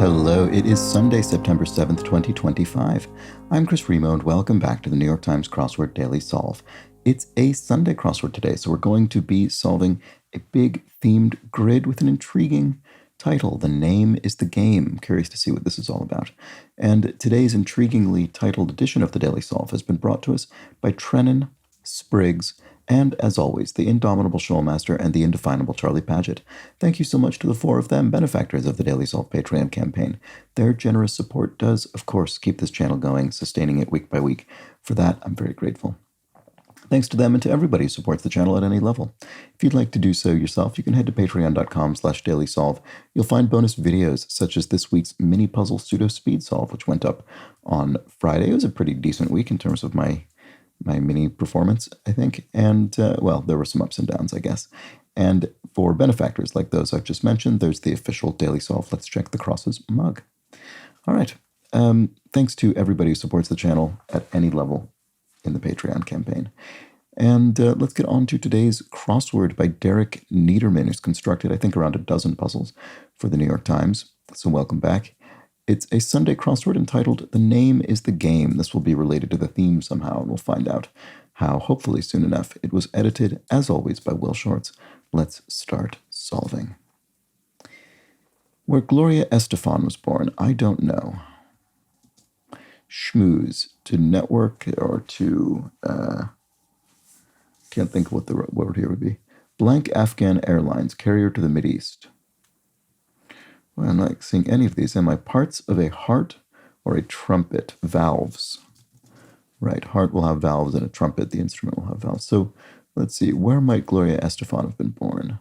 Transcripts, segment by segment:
Hello, it is Sunday, September 7th, 2025. I'm Chris Remo, and welcome back to the New York Times Crossword Daily Solve. It's a Sunday crossword today, so we're going to be solving a big themed grid with an intriguing title. The name is the game. Curious to see what this is all about. And today's intriguingly titled edition of the Daily Solve has been brought to us by Trennan, Spriggs, and, as always, the indomitable Showmaster and the indefinable Charlie Paget. Thank you so much to the four of them, benefactors of the Daily Solve Patreon campaign. Their generous support does, of course, keep this channel going, sustaining it week by week. For that, I'm very grateful. Thanks to them and to everybody who supports the channel at any level. If you'd like to do so yourself, you can head to patreon.com/dailysolve. You'll find bonus videos, such as this week's mini puzzle pseudo speed solve, which went up on Friday. It was a pretty decent week in terms of my mini performance, I think. And, well, there were some ups and downs, I guess. And for benefactors like those I've just mentioned, there's the official Daily Solve Let's Check the Crosses mug. All right. Thanks to everybody who supports the channel at any level in the Patreon campaign. And let's get on to today's crossword by Derek Niederman, who's constructed, I think, around a dozen puzzles for the New York Times. So welcome back. It's a Sunday crossword entitled The Name is the Game. This will be related to the theme somehow, and we'll find out how, hopefully soon enough. It was edited, as always, by Will Shortz. Let's start solving. Where Gloria Estefan was born, I don't know. Schmooze, to network or to, can't think of what the word here would be. Blank Afghan Airlines, carrier to the Mideast. Well, I'm not seeing any of these. Am I parts of a heart or a trumpet? Valves. Right, heart will have valves and a trumpet, the instrument will have valves. So let's see, where might Gloria Estefan have been born?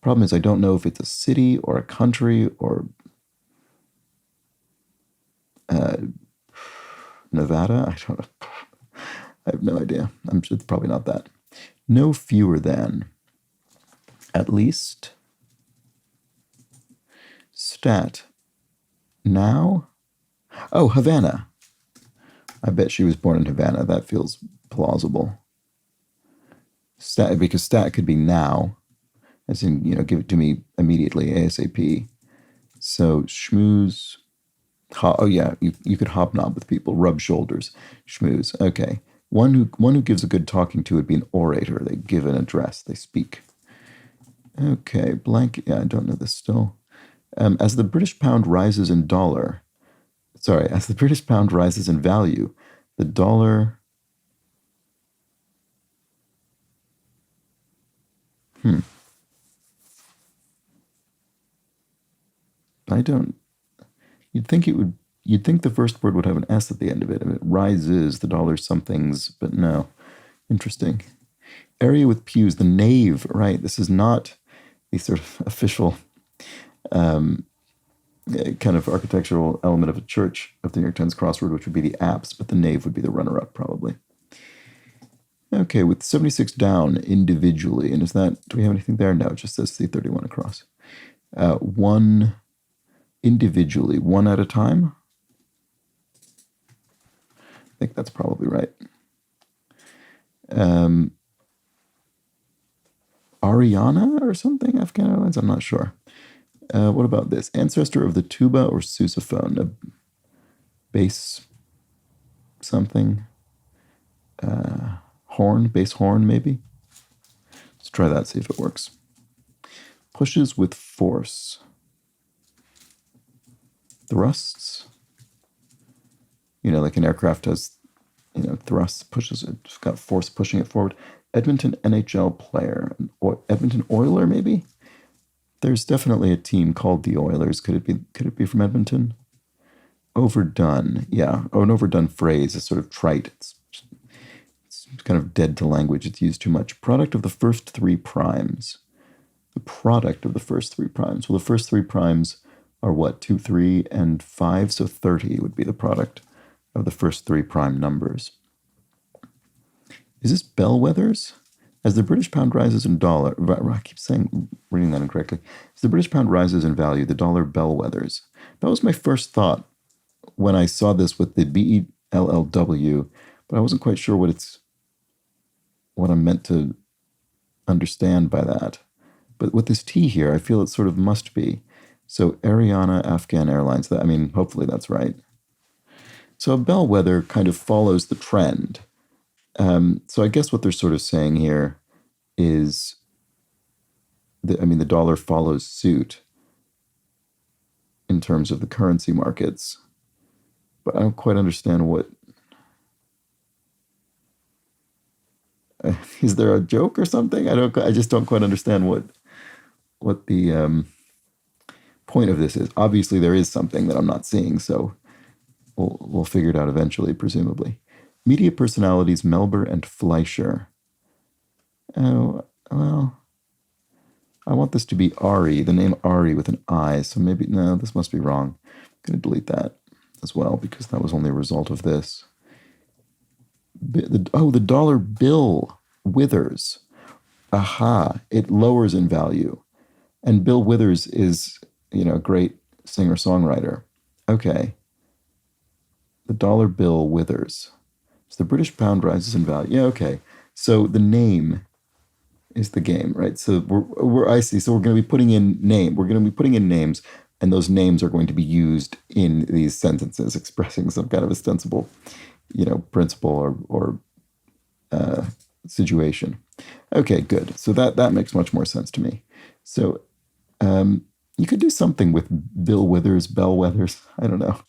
Problem is I don't know if it's a city or a country or Nevada. I don't know. I have no idea. I'm sure it's probably not that. No fewer than. At least. Stat. Now? Oh, Havana. I bet she was born in Havana. That feels plausible. Stat, because stat could be now, as in, give it to me immediately, ASAP. So, schmooze. Oh, yeah, you could hobnob with people, rub shoulders, schmooze. Okay. One who gives a good talking to would be an orator. They give an address. They speak. Okay, blank. Yeah, I don't know this still. As the British pound rises in as the British pound rises in value, the dollar. I don't. You'd think the first word would have an S at the end of it. If it rises, the dollar somethings, but no. Interesting. Area with pews, the nave, right? This is not the sort of official kind of architectural element of a church of the New York Times crossword, which would be the apse, but the nave would be the runner-up, probably. Okay, with 76 down individually, and do we have anything there? No, it just says C31 across. One individually, one at a time? I think that's probably right. Ariana or something? Afghan Airlines? I'm not sure. What about this? Ancestor of the tuba or sousaphone? A bass something? Horn? Bass horn, maybe? Let's try that, see if it works. Pushes with force. Thrusts? Like an aircraft has, thrusts, pushes it. It's got force pushing it forward. Edmonton NHL player. Edmonton Oiler, maybe? There's definitely a team called the Oilers. Could it be from Edmonton? Overdone. Yeah. Oh, an overdone phrase is sort of trite. It's kind of dead to language. It's used too much. Product of the first three primes. The product of the first three primes. Well, the first three primes are what? 2, 3, and 5. So 30 would be the product of the first three prime numbers. Is this bellwethers? As the British pound rises in dollar, I keep reading that incorrectly. As the British pound rises in value, the dollar bellwethers. That was my first thought when I saw this with the BELLW, but I wasn't quite sure what I'm meant to understand by that. But with this T here, I feel it sort of must be. So Ariana Afghan Airlines, that, I mean, hopefully that's right. So a bellwether kind of follows the trend. So I guess what they're sort of saying here is, I mean, the dollar follows suit in terms of the currency markets, but I don't quite understand what. Is there a joke or something? I don't. I just don't quite understand what the point of this is. Obviously, there is something that I'm not seeing, so we'll figure it out eventually, presumably. Media personalities Melber and Fleischer. Oh well, I want this to be Ari, the name Ari with an I. So maybe no, this must be wrong. I'm gonna delete that as well because that was only a result of this. The dollar bill withers. Aha! It lowers in value. And Bill Withers is, a great singer-songwriter. Okay. The dollar bill withers. So the British pound rises in value. Yeah, okay. So the name is the game, right? So I see. So we're going to be putting in name. We're going to be putting in names, and those names are going to be used in these sentences expressing some kind of ostensible, principle or situation. Okay, good. So that makes much more sense to me. So you could do something with Bill Withers, bellwethers. I don't know.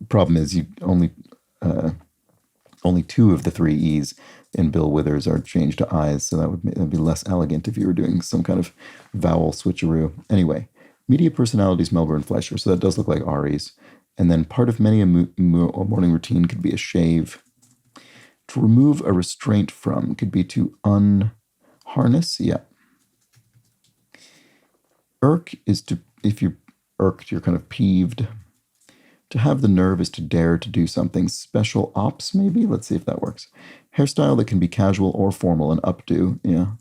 Problem is, you only two of the three E's in Bill Withers are changed to I's, so that'd be less elegant if you were doing some kind of vowel switcheroo. Anyway, media personalities Melbourne Fleischer, so that does look like Ari's. And then part of many a morning routine could be a shave. To remove a restraint from could be to unharness. Yeah. Irk is to, if you're irked, you're kind of peeved. To have the nerve is to dare to do something. Special ops, maybe? Let's see if that works. Hairstyle that can be casual or formal, an updo. Yeah.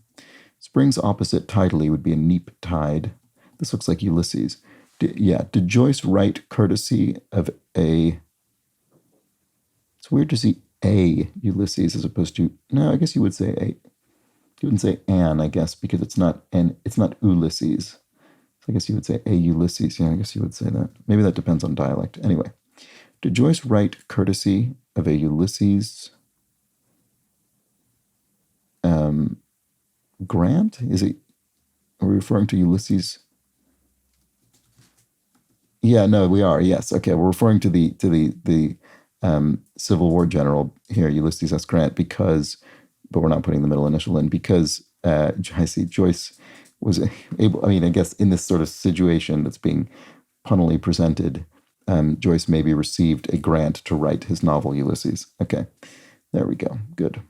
Spring's opposite tidily would be a neap tide. This looks like Ulysses. Did Joyce write courtesy of a... It's weird to see a Ulysses as opposed to... No, I guess you would say a... You wouldn't say an, I guess, because it's not Ulysses. So I guess you would say a Ulysses. Yeah, I guess you would say that. Maybe that depends on dialect. Anyway, did Joyce write courtesy of a Ulysses Grant? Are we referring to Ulysses? Yeah, no, we are. Yes, okay. We're referring to the Civil War general here, Ulysses S. Grant, but we're not putting the middle initial in because I see Joyce was able, I guess in this sort of situation that's being punnily presented, Joyce maybe received a grant to write his novel Ulysses. Okay, there we go. Good.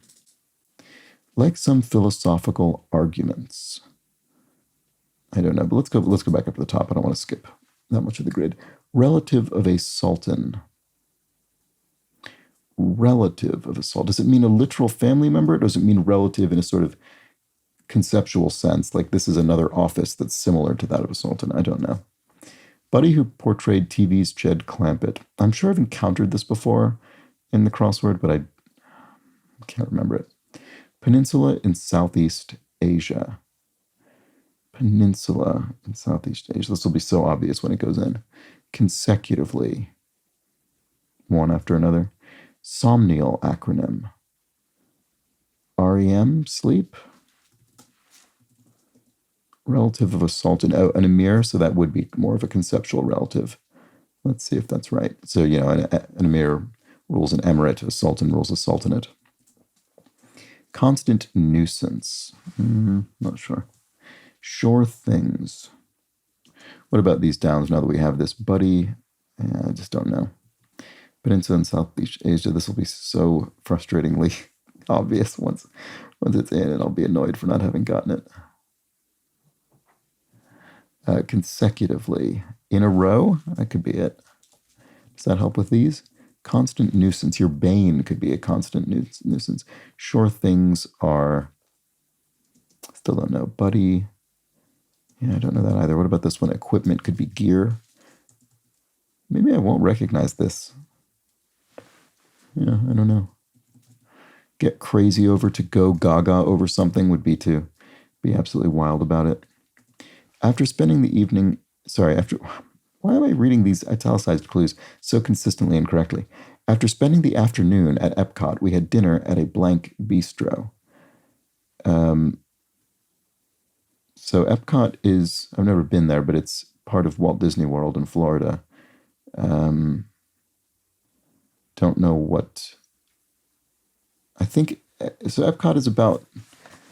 Like some philosophical arguments. I don't know, but let's go back up to the top. I don't want to skip that much of the grid. Relative of a sultan. Relative of a sultan. Does it mean a literal family member? Or does it mean relative in a sort of conceptual sense, like this is another office that's similar to that of a sultan? I don't know. Buddy who portrayed TV's Jed Clampett. I'm sure I've encountered this before in the crossword, but I can't remember it. Peninsula in Southeast Asia. Peninsula in Southeast Asia. This will be so obvious when it goes in. Consecutively. One after another. Somnial acronym. REM, sleep. Relative of a sultan. Oh, an emir, so that would be more of a conceptual relative. Let's see if that's right. So, an emir rules an emirate, a sultan rules a sultanate. Constant nuisance. Not sure. Sure things. What about these downs now that we have this? Buddy, I just don't know. Peninsula in Southeast Asia, this will be so frustratingly obvious once it's in, and I'll be annoyed for not having gotten it. Consecutively. In a row, that could be it. Does that help with these? Constant nuisance. Your bane could be a constant nuisance. Sure things are... Still don't know. Buddy. Yeah, I don't know that either. What about this one? Equipment could be gear. Maybe I won't recognize this. Yeah, I don't know. Get crazy over, to go gaga over something would be to be absolutely wild about it. After spending the evening, sorry, after, why am I reading these italicized clues so consistently and correctly? After spending the afternoon at Epcot, we had dinner at a blank bistro. So Epcot is, I've never been there, but it's part of Walt Disney World in Florida. Don't know what, I think, so Epcot is about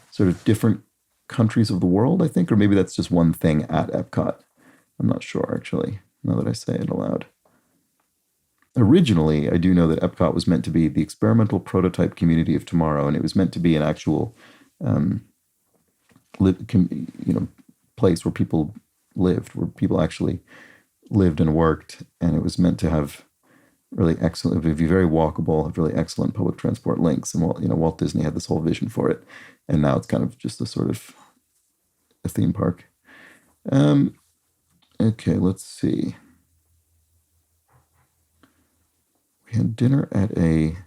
sort of different countries of the world, I think, or maybe that's just one thing at Epcot. I'm not sure, actually, now that I say it aloud. Originally, I do know that Epcot was meant to be the experimental prototype community of tomorrow, and it was meant to be an actual, place where people lived, where people actually lived and worked, and it was meant to have really excellent, it would be very walkable, have really excellent public transport links, and Walt Disney had this whole vision for it, and now it's kind of just a sort of a theme park. Okay, let's see. We had dinner at a,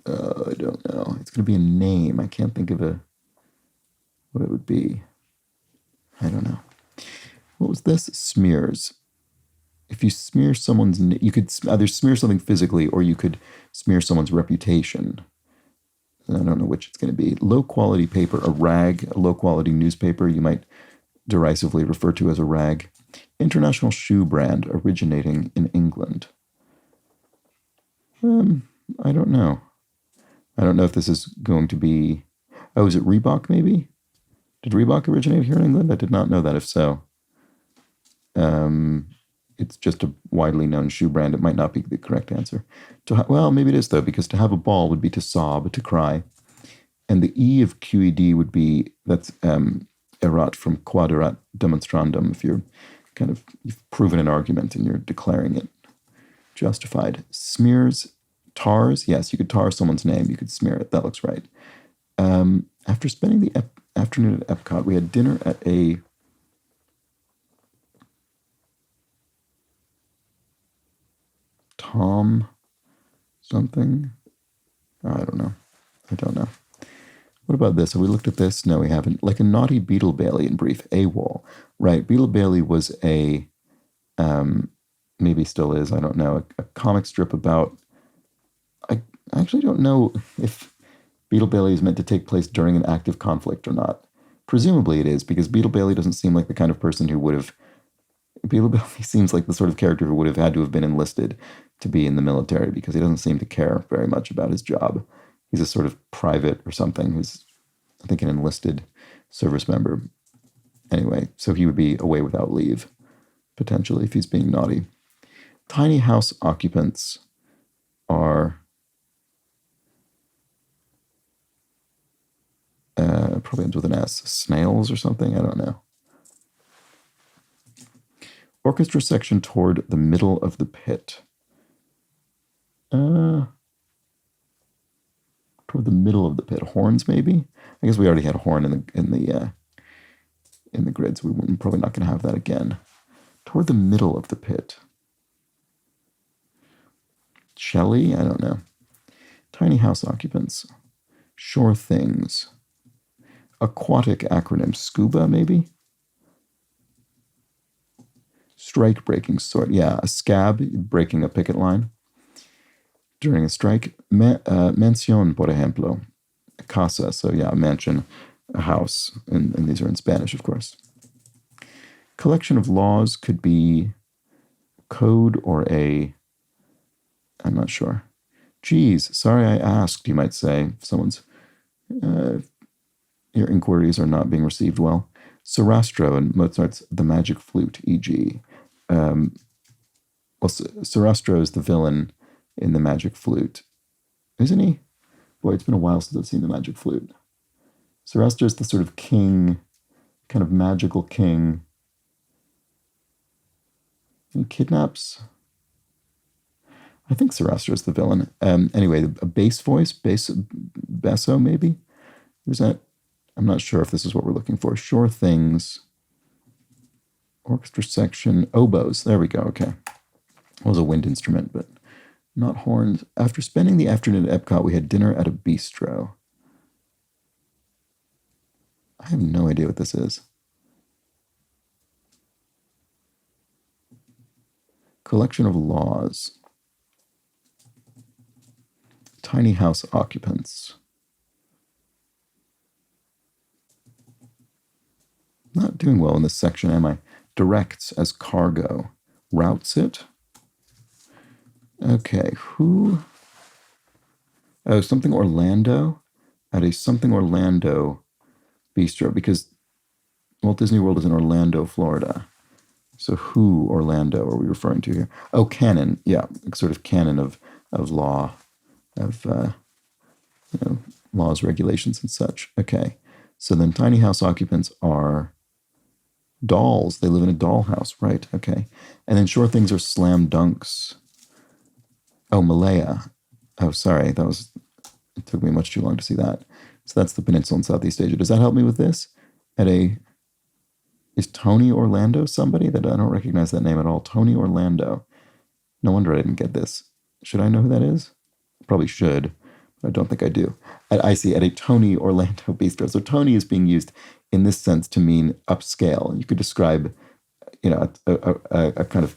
I don't know. It's going to be a name. I can't think of what it would be. I don't know. What was this? Smears. If you smear someone's, you could either smear something physically or you could smear someone's reputation. I don't know which it's going to be. Low quality paper, a rag, a low quality newspaper you might derisively refer to as a rag. International shoe brand originating in England. I don't know. I don't know if this is going to be, oh, is it Reebok maybe? Did Reebok originate here in England? I did not know that. If so, it's just a widely known shoe brand. It might not be the correct answer. Well, maybe it is, though, because to have a ball would be to sob, to cry. And the E of QED would be, that's erat from quaderat demonstrandum, if you've proven an argument and you're declaring it justified. Smears, tars, yes, you could tar someone's name, you could smear it, that looks right. After spending the afternoon at Epcot, we had dinner at a Tom something. I don't know. What about this? Have we looked at this? No, we haven't. Like a naughty Beetle Bailey in brief. AWOL. Right. Beetle Bailey was maybe still is, I don't know, a comic strip about, I actually don't know if Beetle Bailey is meant to take place during an active conflict or not. Presumably it is, because Beetle Bailey doesn't seem like the kind of person who would have, Beetle Bailey seems like the sort of character who would have had to have been enlisted to be in the military, because he doesn't seem to care very much about his job. He's a sort of private or something who's, I think, an enlisted service member. Anyway, so he would be away without leave, potentially, if he's being naughty. Tiny house occupants are probably ends with an S. Snails or something? I don't know. Orchestra section toward the middle of the pit. Toward the middle of the pit. Horns, maybe? I guess we already had a horn in the grid, so we're probably not going to have that again. Toward the middle of the pit. Shelley? I don't know. Tiny house occupants. Shore things. Aquatic acronym. Scuba, maybe? Strike breaking sort. Yeah, a scab breaking a picket line during a strike. Mansión, por ejemplo. Casa, so yeah, a mansion, a house, and these are in Spanish, of course. Collection of laws could be code or I'm not sure. Geez, sorry I asked, you might say. If someone's, your inquiries are not being received well. Sarastro and Mozart's The Magic Flute, e.g. Sarastro is the villain in The Magic Flute. Isn't he? Boy, it's been a while since I've seen The Magic Flute. Sarastro is the sort of king, kind of magical king. He kidnaps. I think Sarastro is the villain. Anyway, a bass voice, basso maybe? Is that? I'm not sure if this is what we're looking for. Shore things. Orchestra section. Oboes. There we go. Okay. It was a wind instrument, but not horns. After spending the afternoon at Epcot, we had dinner at a bistro. I have no idea what this is. Collection of laws. Tiny house occupants. Not doing well in this section, am I? Directs as cargo. Routes it. Okay, who? Oh, something Orlando? At a something Orlando bistro, because Walt Disney World is in Orlando, Florida. So who Orlando are we referring to here? Oh, canon. Yeah, sort of canon of law, of laws, regulations, and such. Okay. So then tiny house occupants are dolls. They live in a dollhouse, right? Okay. And then sure things are slam dunks. Oh, Malaya. Oh, sorry. It took me much too long to see that. So that's the peninsula in Southeast Asia. Does that help me with this? Is Tony Orlando somebody? That I don't recognize that name at all. Tony Orlando. No wonder I didn't get this. Should I know who that is? Probably should, but I don't think I do. I see, at a Tony Orlando bistro. So Tony is being used in this sense to mean upscale. You could describe, a kind of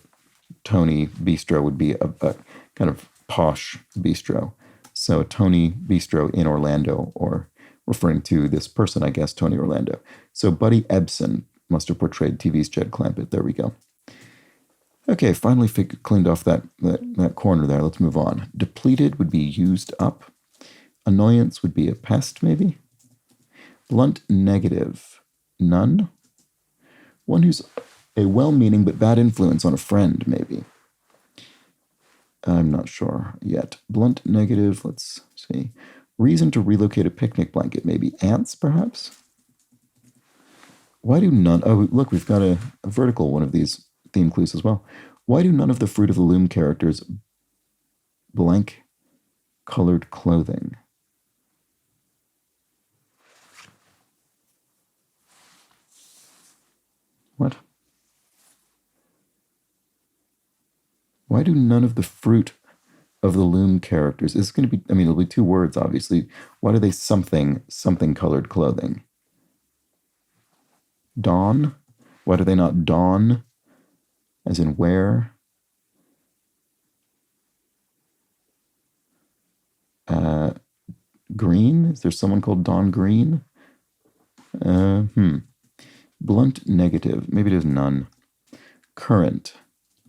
Tony bistro would be a kind of posh bistro. So a Tony bistro in Orlando, or referring to this person, I guess, Tony Orlando. So Buddy Ebsen must have portrayed TV's Jed Clampett. There we go. Okay, finally cleaned off that corner there. Let's move on. Depleted would be used up. Annoyance would be a pest, maybe. Blunt negative, none. One who's a well-meaning but bad influence on a friend, maybe. I'm not sure yet. Blunt negative, let's see. Reason to relocate a picnic blanket, maybe. Ants, perhaps? Why do none... Oh, look, we've got a vertical one of these theme clues as well. Why do none of the Fruit of the Loom characters blank colored clothing? What? Why do none of the Fruit of the Loom characters... It's going to be... I mean, it'll be two words, obviously. Why do they something colored clothing? Dawn? Why do they not don? As in wear? Green? Is there someone called Dawn Green? Blunt negative. Maybe there's none. Current.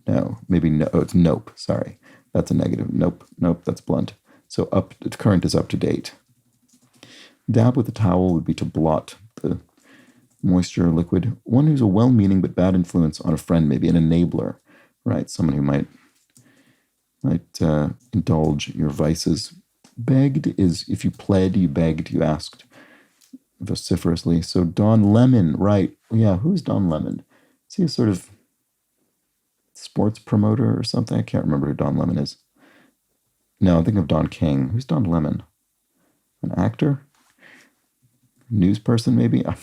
No. Maybe no. Oh, it's nope. Sorry. That's a negative. Nope. That's blunt. So current is up to date. Dab with a towel would be to blot the moisture liquid. One who's a well-meaning but bad influence on a friend, maybe an enabler, right? Someone who might indulge your vices. Begged is if you pled, you begged, you asked vociferously. So Don Lemon, right? Yeah, who's Don Lemon? Is he a sort of sports promoter or something? I can't remember who Don Lemon is. No, I'm thinking of Don King. Who's Don Lemon? An actor? News person, maybe? I'm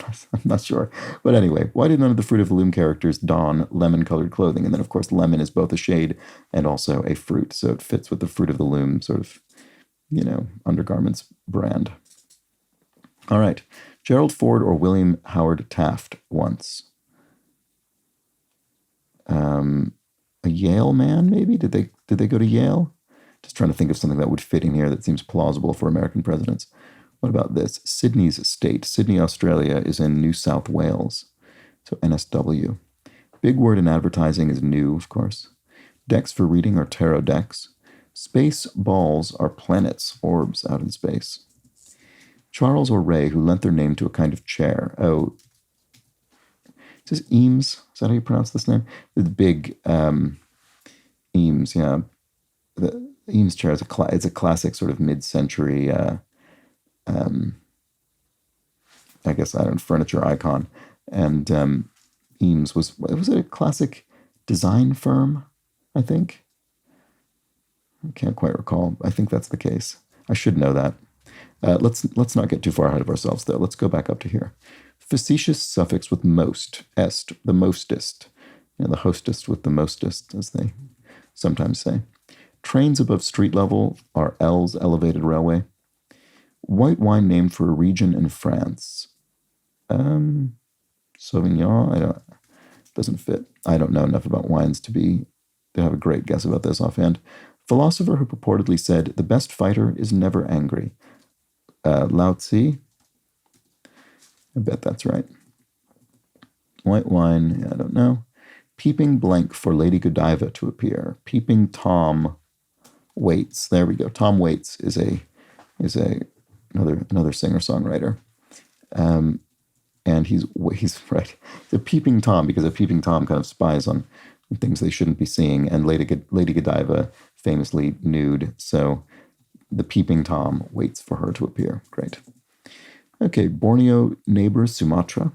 not sure. But anyway, why did none of the Fruit of the Loom characters don lemon-colored clothing? And then, of course, lemon is both a shade and also a fruit. So it fits with the Fruit of the Loom sort of, undergarments brand. All right. Gerald Ford or William Howard Taft once. A Yale man, maybe? Did they go to Yale? Just trying to think of something that would fit in here that seems plausible for American presidents. What about this? Sydney's state. Sydney, Australia is in New South Wales. So NSW. Big word in advertising is new, of course. Decks for reading are tarot decks. Space balls are planets, orbs out in space. Charles or Ray, who lent their name to a kind of chair. Oh, is this Eames? Is that how you pronounce this name? The big Eames, yeah. The Eames chair is it's a classic sort of mid-century I guess, furniture icon. And Eames was it a classic design firm, I think? I can't quite recall. I think that's the case. I should know that. Let's not get too far ahead of ourselves, though. Let's go back up to here. Facetious suffix with most, est, the mostest. The hostess with the mostest, as they sometimes say. Trains above street level are L's, elevated railway. White wine named for a region in France. Sauvignon, doesn't fit. I don't know enough about wines to have a great guess about this offhand. Philosopher who purportedly said, the best fighter is never angry. Lao Tzu? I bet that's right. White wine, I don't know. Peeping blank for Lady Godiva to appear. Peeping Tom Waits. There we go. Tom Waits is another singer-songwriter. And he's right. The Peeping Tom, because a Peeping Tom kind of spies on things they shouldn't be seeing, and Lady Godiva famously nude, so the Peeping Tom waits for her to appear. Great. Okay, Borneo neighbors Sumatra.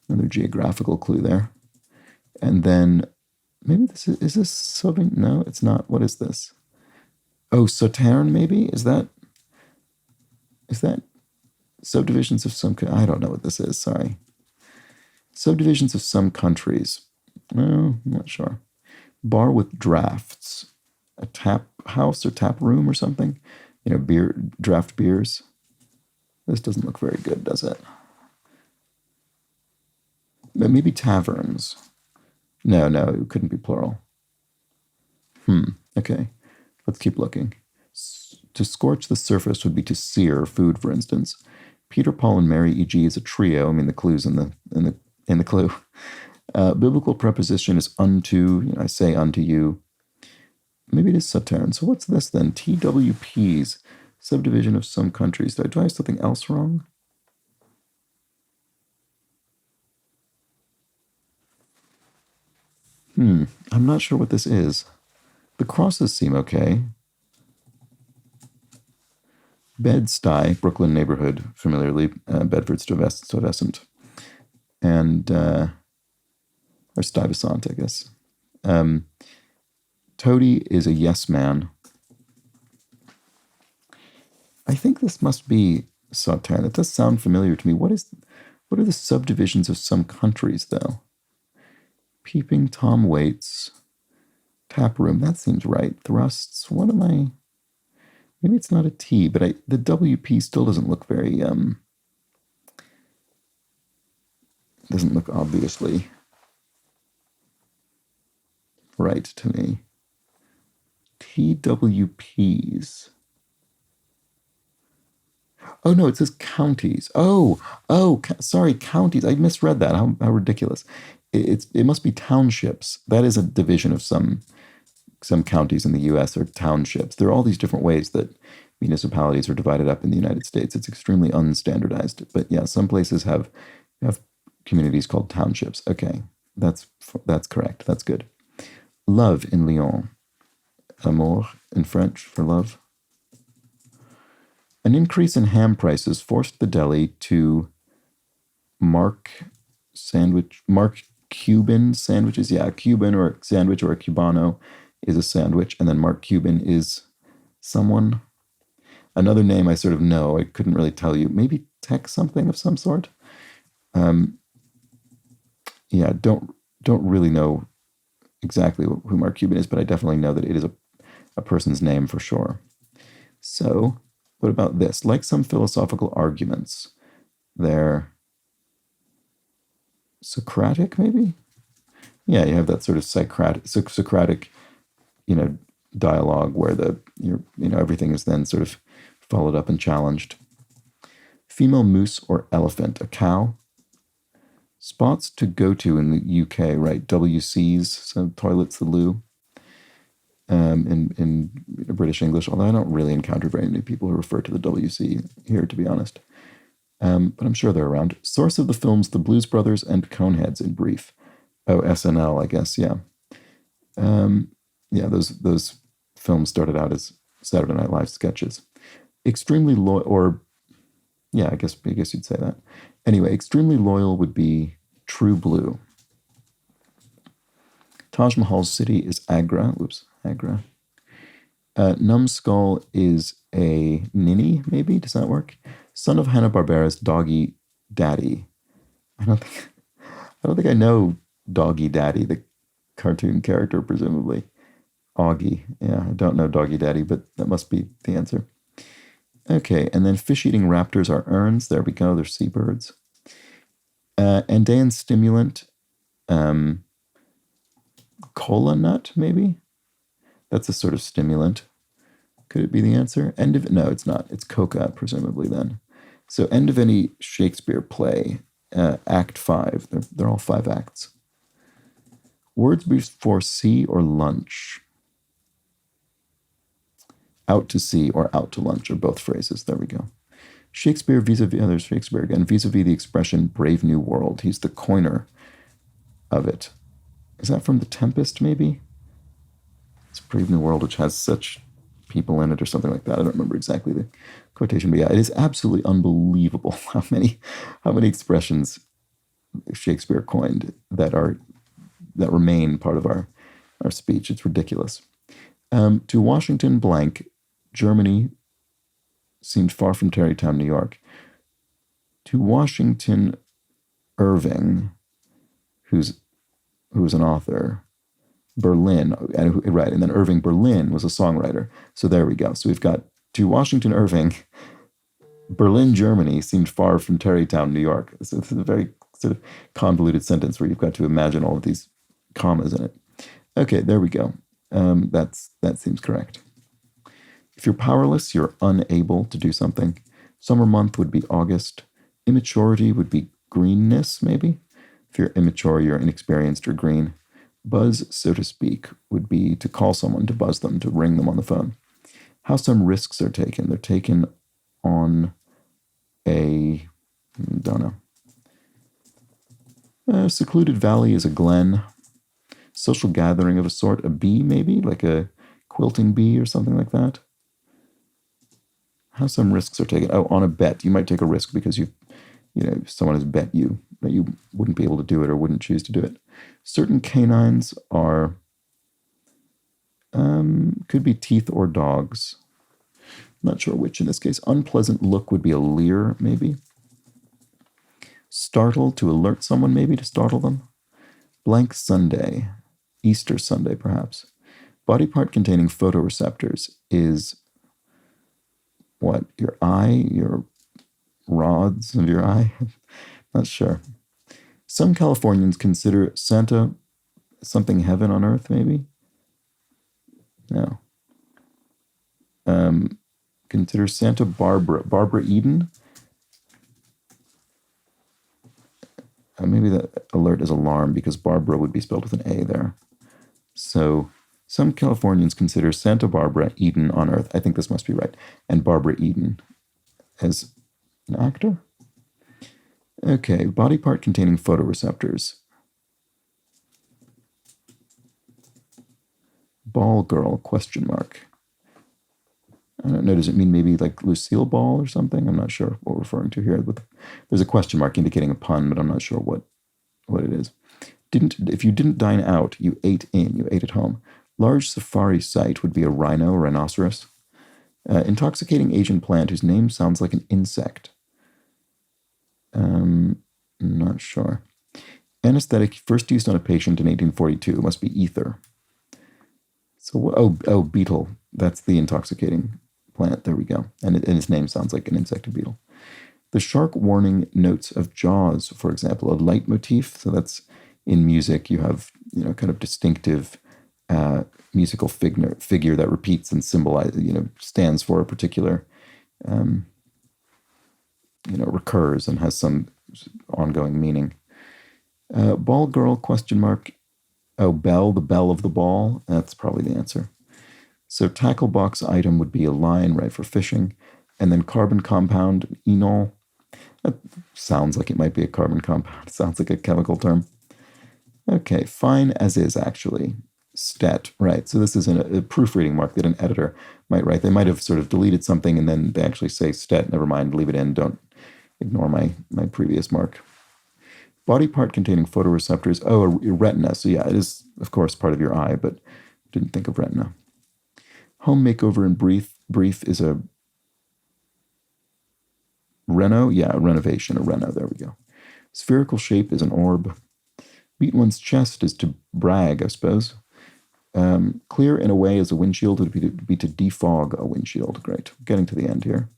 Another geographical clue there. And then maybe is this Sauvignon? No, it's not. What is this? Oh, Sauterne, maybe? Is that subdivisions of some, I don't know what this is, sorry. Subdivisions of some countries. No, I'm not sure. Bar with drafts. A tap house or tap room or something. Draft beers. This doesn't look very good, does it? Maybe taverns. No, it couldn't be plural. Okay. Let's keep looking. To scorch the surface would be to sear food, for instance. Peter, Paul, and Mary, e.g., is a trio. I mean, the clue's in the clue. Biblical preposition is unto. I say unto you. Maybe it is Sauterne. So what's this then? TWPs, subdivision of some countries. Do I have something else wrong? I'm not sure what this is. The crosses seem okay. Bed-Stuy, Brooklyn neighborhood, familiarly Bedford Stuyvesant, and or Stuyvesant, I guess. Toady is a yes man. I think this must be Sauterne. It does sound familiar to me. What are the subdivisions of some countries, though? Peeping Tom Waits, tap room. That seems right. Thrusts. What am I? Maybe it's not a T, but the WP still doesn't look very, doesn't look obviously right to me. TWPs. Oh, no, it says counties. Sorry, counties. I misread that. How ridiculous. It must be townships. That is a division of some counties in the U.S. are townships. There are all these different ways that municipalities are divided up in the United States. It's extremely unstandardized. But yeah, some places have communities called townships. Okay, that's correct. That's good. Love in Lyon. Amour in French for love. An increase in ham prices forced the deli to mark Cuban sandwiches. Yeah, a Cuban or a sandwich or a Cubano is a sandwich, and then Mark Cuban is someone. Another name I sort of know, I couldn't really tell you. Maybe tech something of some sort. Yeah, don't really know exactly who Mark Cuban is, but I definitely know that it is a person's name for sure. So, what about this? Like some philosophical arguments, they're Socratic, maybe? Yeah, you have that sort of Socratic, dialogue where everything is then sort of followed up and challenged. Female moose or elephant, a cow. Spots to go to in the UK, right? WCs, so toilets, the loo. In British English, although I don't really encounter very many people who refer to the WC here, to be honest. But I'm sure they're around. Source of the films The Blues Brothers and Coneheads, in brief. Oh, SNL, I guess, yeah. Yeah, those films started out as Saturday Night Live sketches. Extremely loyal, or yeah, I guess you'd say that. Anyway, extremely loyal would be True Blue. Taj Mahal's city is Agra. Agra. Numbskull is a ninny, maybe? Does that work? Son of Hanna-Barbera's Doggy Daddy. I don't think I know Doggy Daddy, the cartoon character, presumably. Augie. Yeah, I don't know Doggy Daddy, but that must be the answer. Okay, and then fish-eating raptors are erns. There we go, they're seabirds. Andean stimulant, cola nut, maybe? That's a sort of stimulant. Could it be the answer? No, it's not. It's coca, presumably then. So end of any Shakespeare play, Act 5. They're all 5 acts. Words before sea or lunch. Out to sea or out to lunch are both phrases. There we go. Shakespeare vis-a-vis, there's Shakespeare again, vis-a-vis the expression Brave New World. He's the coiner of it. Is that from The Tempest, maybe? It's Brave New World, which has such people in it or something like that. I don't remember exactly the quotation, but yeah, it is absolutely unbelievable how many expressions Shakespeare coined that remain part of our speech. It's ridiculous. To Washington blank, Germany seemed far from Tarrytown, New York. To Washington Irving, who's an author, Berlin, right, and then Irving Berlin was a songwriter. So there we go. So we've got to Washington Irving, Berlin, Germany seemed far from Tarrytown, New York. So it's a very sort of convoluted sentence where you've got to imagine all of these commas in it. Okay, there we go. That seems correct. If you're powerless, you're unable to do something. Summer month would be August. Immaturity would be greenness, maybe. If you're immature, you're inexperienced or green. Buzz, so to speak, would be to call someone, to buzz them, to ring them on the phone. How some risks are taken. They're taken on a, don't know. A secluded valley is a glen. Social gathering of a sort. A bee, maybe? Like a quilting bee or something like that. How some risks are taken. Oh, on a bet. You might take a risk because someone has bet you that you wouldn't be able to do it or wouldn't choose to do it. Certain canines are, could be teeth or dogs. Not sure which in this case. Unpleasant look would be a leer, maybe. Startle, to alert someone, maybe, to startle them. Blank Sunday, Easter Sunday, perhaps. Body part containing photoreceptors is what? Your eye? Your rods of your eye? Not sure. Some Californians consider Santa something heaven on earth, maybe? No. Consider Santa Barbara Eden? Maybe the alert is alarm because Barbara would be spelled with an A there. So some Californians consider Santa Barbara Eden on earth. I think this must be right. And Barbara Eden as an actor? Okay, body part containing photoreceptors. Ball girl, question mark. I don't know, does it mean maybe like Lucille Ball or something? I'm not sure what we're referring to here. There's a question mark indicating a pun, but I'm not sure what it is. If you didn't dine out, you ate in, you ate at home. Large safari site would be a rhino, rhinoceros. Intoxicating Asian plant whose name sounds like an insect. Not sure. Anesthetic first used on a patient in 1842 must be ether. So, beetle. That's the intoxicating plant. There we go. And its name sounds like an insect beetle. The shark warning notes of Jaws, for example, a leitmotif. So that's in music. You have, kind of distinctive musical figure that repeats and symbolizes, stands for a particular, recurs and has some ongoing meaning. Ball girl, question mark. Oh, bell, the bell of the ball. That's probably the answer. So tackle box item would be a line, right, for fishing. And then carbon compound, enol. That sounds like it might be a carbon compound. It sounds like a chemical term. Okay, fine as is, actually. Stet, right. So this is a proofreading mark that an editor might write. They might have sort of deleted something and then they actually say stet, never mind, leave it in, don't ignore my previous mark. Body part containing photoreceptors. Oh, a retina. So yeah, it is, of course, part of your eye, but didn't think of retina. Home makeover in brief is a reno. Yeah, a renovation, a reno. There we go. Spherical shape is an orb. Beat one's chest is to brag, I suppose. Clear in a way as a windshield would be to defog a windshield. Great. Getting to the end here.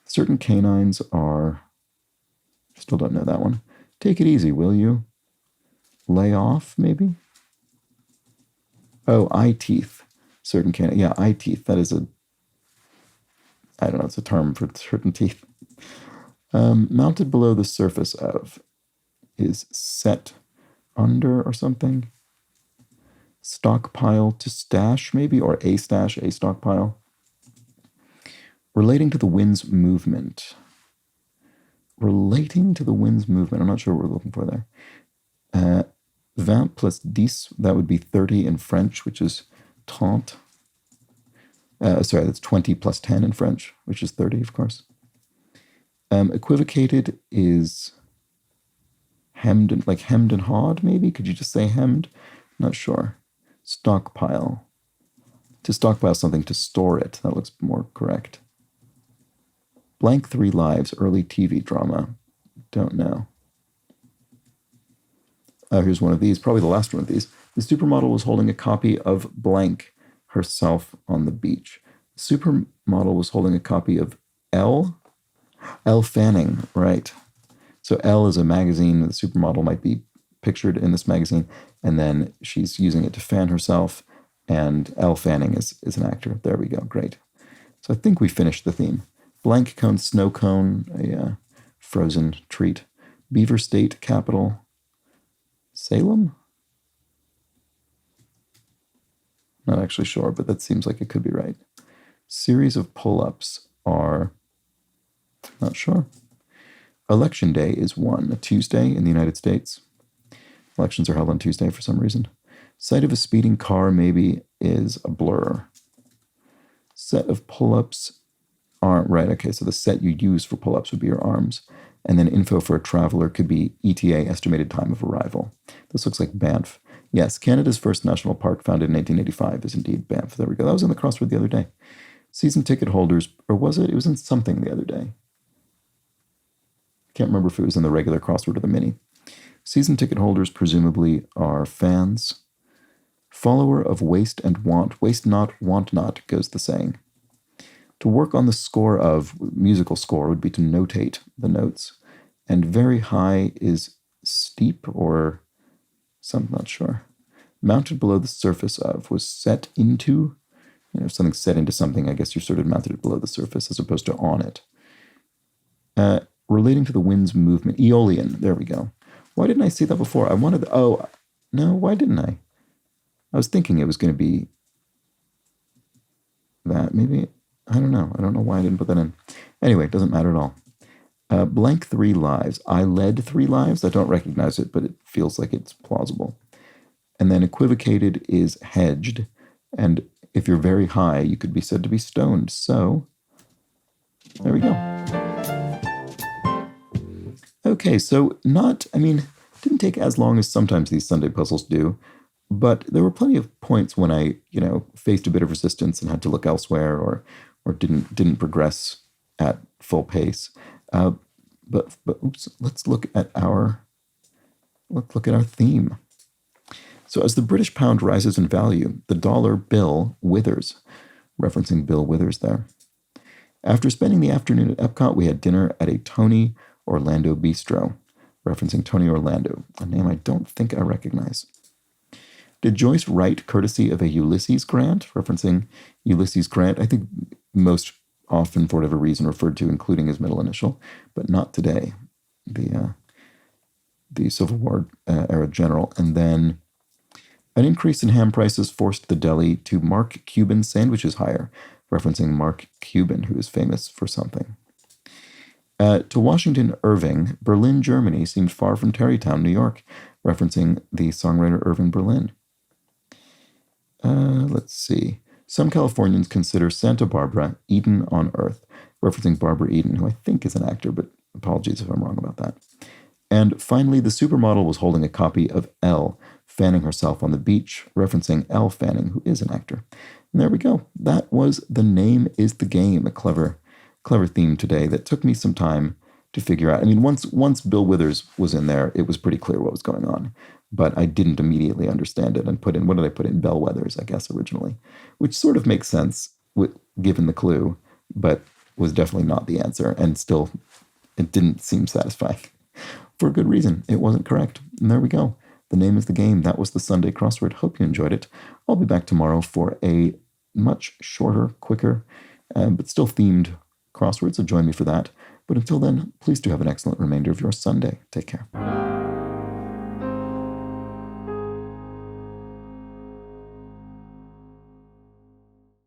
Certain canines are, still don't know that one. Take it easy, will you? Lay off, maybe? Oh, eye teeth. Certain can, yeah, eye teeth. That is I don't know, it's a term for certain teeth. Mounted below the surface of is set under or something. Stockpile to stash, maybe, or a stash, a stockpile. Relating to the wind's movement. Relating to the wind's movement. I'm not sure what we're looking for there. 20 plus 10, that would be 30 in French, which is trente. Sorry, that's 20 plus 10 in French, which is 30, of course. Equivocated is hemmed and hawed, maybe? Could you just say hemmed? Not sure. Stockpile. To stockpile something, to store it. That looks more correct. Blank 3 Lives, early TV drama. Don't know. Here's one of these, probably the last one of these. The supermodel was holding a copy of blank herself on the beach. The supermodel was holding a copy of Elle Fanning, right. So Elle is a magazine. The supermodel might be pictured in this magazine, and then she's using it to fan herself, and Elle Fanning is an actor. There we go, great. So I think we finished the theme. Blank cone, snow cone, a frozen treat. Beaver State capital, Salem? Not actually sure, but that seems like it could be right. Series of pull-ups are, not sure. Election day is a Tuesday in the United States. Elections are held on Tuesday for some reason. Sight of a speeding car maybe is a blur. Set of pull-ups aren't right. Okay, so the set you use for pull-ups would be your arms. And then info for a traveler could be ETA, estimated time of arrival. This looks like Banff. Yes, Canada's first national park, founded in 1885, is indeed Banff. There we go. That was in the crossword the other day. Season ticket holders, or was it? It was in something the other day. Can't remember if it was in the regular crossword or the mini. Season ticket holders presumably are fans. Follower of waste and want. Waste not, want not, goes the saying. To work on the score of, musical score would be to notate the notes. And very high is steep or some, not sure. Mounted below the surface of was set into, something set into something. I guess you're sort of mounted it below the surface as opposed to on it. Relating to the wind's movement. Aeolian, there we go. Why didn't I see that before? I wanted, no, why didn't I? I was thinking it was going to be that, maybe. I don't know. I don't know why I didn't put that in. Anyway, it doesn't matter at all. Blank 3 Lives. I led 3 lives. I don't recognize it, but it feels like it's plausible. And then equivocated is hedged. And if you're very high, you could be said to be stoned. So, there we go. Okay, so didn't take as long as sometimes these Sunday puzzles do. But there were plenty of points when I, faced a bit of resistance and had to look elsewhere or didn't progress at full pace. But let's look at our theme. So as the British pound rises in value, the dollar bill withers, referencing Bill Withers there. After spending the afternoon at Epcot, we had dinner at a Tony Orlando Bistro, referencing Tony Orlando, a name I don't think I recognize. Did Joyce write courtesy of a Ulysses Grant, referencing Ulysses Grant? I think most often, for whatever reason, referred to including his middle initial, but not today. The Civil War era general. And then an increase in ham prices forced the deli to mark Cuban sandwiches higher, referencing Mark Cuban, who is famous for something. To Washington Irving, Berlin, Germany seemed far from Tarrytown, New York, referencing the songwriter Irving Berlin. Let's see. Some Californians consider Santa Barbara Eden on Earth, referencing Barbara Eden, who I think is an actor, but apologies if I'm wrong about that. And finally, the supermodel was holding a copy of Elle, fanning herself on the beach, referencing Elle Fanning, who is an actor. And there we go. That was The Name is the Game, a clever theme today that took me some time to figure out. Once Bill Withers was in there, it was pretty clear what was going on. But I didn't immediately understand it and what did I put in? Bellwethers, I guess, originally, which sort of makes sense given the clue, but was definitely not the answer. And still, it didn't seem satisfying. for a good reason. It wasn't correct. And there we go. The name is the game. That was the Sunday crossword. Hope you enjoyed it. I'll be back tomorrow for a much shorter, quicker, but still themed crossword, so join me for that. But until then, please do have an excellent remainder of your Sunday. Take care.